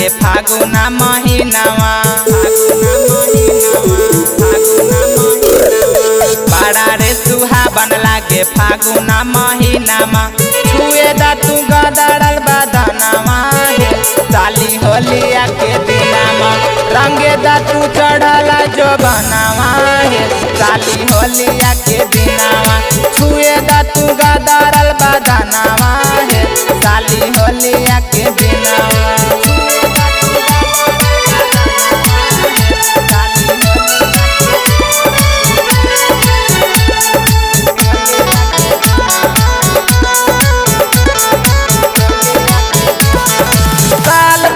लागे फागुना महीनावा बड़ा रे सुहावन लागे फागुना महीनामा छुए दा तू गदड़ल बदनामा हे साली होलिया के दिनामा रंगे दा तू चढ़ल जो बनावा हे साली होलिया के दिनामा छुए दा तू गदड़ल बदनामा हे साली होलिया के दिनामा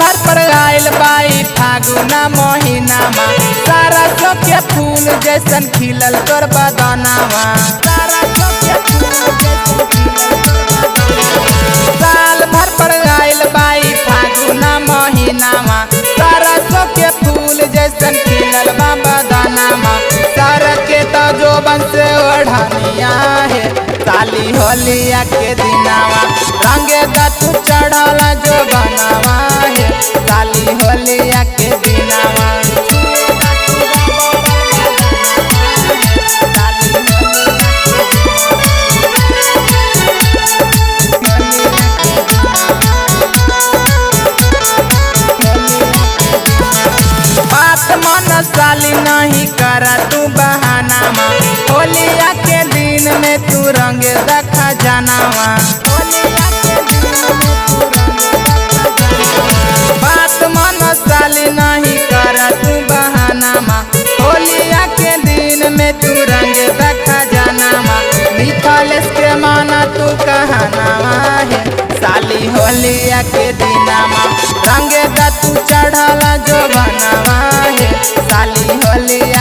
बाई फागुना महीनामा सरसों के फूल जैसन खिलल तोर बदनामा साल भर पर आइल बाई फागुना महीनामा सरसों के फूल जैसन खिलल बा बदनामा सर के तो जोबन से ओढ़निया है साली होलिया के दिनावा रंगे दा तू चढ़ल जो बनावा है साली होलिया के दिनावा बात मन साली नहीं करा तू बहानामा होलिया के दिन में तू रंगे रखा जानावा बात मन साली नहीं करा तू बहानामा होलिया के दिन में तू रंगे रखा जानामा मिथलेश के माना तू कहनावा है साली होलिया के दिनामा रंगे दा तू चढ़ल जो बनावा है साली होलिया